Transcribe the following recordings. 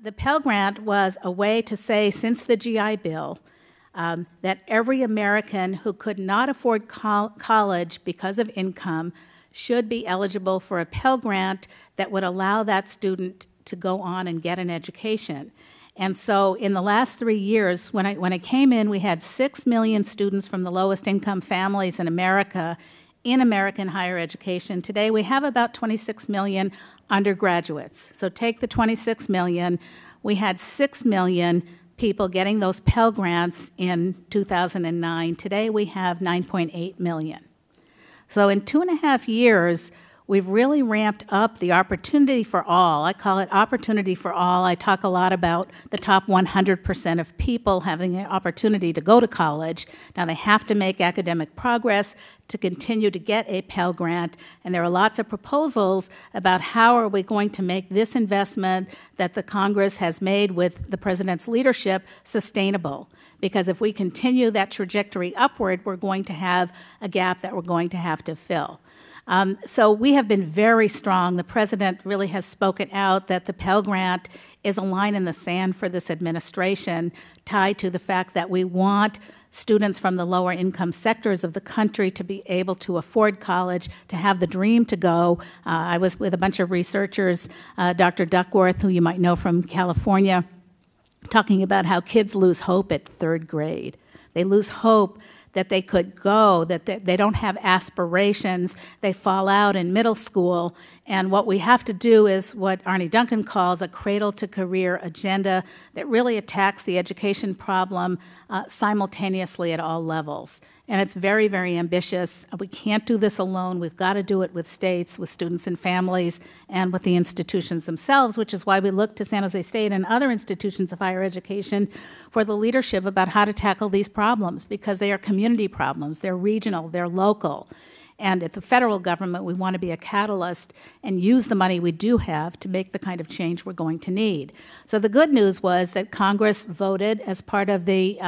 The Pell Grant was a way to say, since the GI Bill, that every American who could not afford college because of income should be eligible for a Pell Grant that would allow that student to go on and get an education. And so in the last 3 years, when I came in, we had 6 million students from the lowest income families in America in American higher education. Today we have about 26 million undergraduates. So take the 26 million, we had 6 million people getting those Pell Grants in 2009. Today we have 9.8 million. So in 2.5 years, we've really ramped up the opportunity for all. I call it opportunity for all. I talk a lot about the top 100% of people having the opportunity to go to college. Now, they have to make academic progress to continue to get a Pell Grant, and there are lots of proposals about how are we going to make this investment that the Congress has made with the President's leadership sustainable. Because if we continue that trajectory upward, we're going to have a gap that we're going to have to fill. So we have been very strong. The President really has spoken out that the Pell Grant is a line in the sand for this administration, tied to the fact that we want students from the lower income sectors of the country to be able to afford college, to have the dream to go. I was with a bunch of researchers, Dr. Duckworth, who you might know from California, talking about how kids lose hope at 3rd grade. They lose hope that they could go, that they don't have aspirations, they fall out in middle school, and what we have to do is what Arne Duncan calls a cradle-to-career agenda that really attacks the education problem simultaneously at all levels. And it's very, very ambitious. We can't do this alone. We've got to do it with states, with students and families, and with the institutions themselves, which is why we look to San Jose State and other institutions of higher education for the leadership about how to tackle these problems, because they are community problems. They're regional. They're local. And at the federal government, we want to be a catalyst and use the money we do have to make the kind of change we're going to need. So the good news was that Congress voted as part of the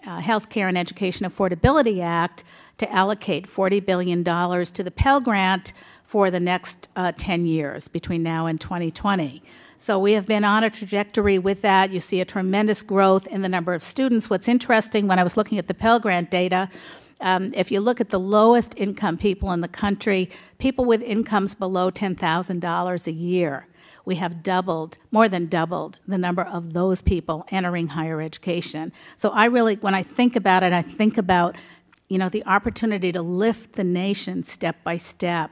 Healthcare and Education Affordability Act to allocate $40 billion to the Pell Grant for the next 10 years, between now and 2020. So we have been on a trajectory with that. You see a tremendous growth in the number of students. What's interesting, when I was looking at the Pell Grant data, if you look at the lowest income people in the country, people with incomes below $10,000 a year, we have doubled, more than doubled, the number of those people entering higher education. So I really, when I think about it, I think about, you know, the opportunity to lift the nation step by step,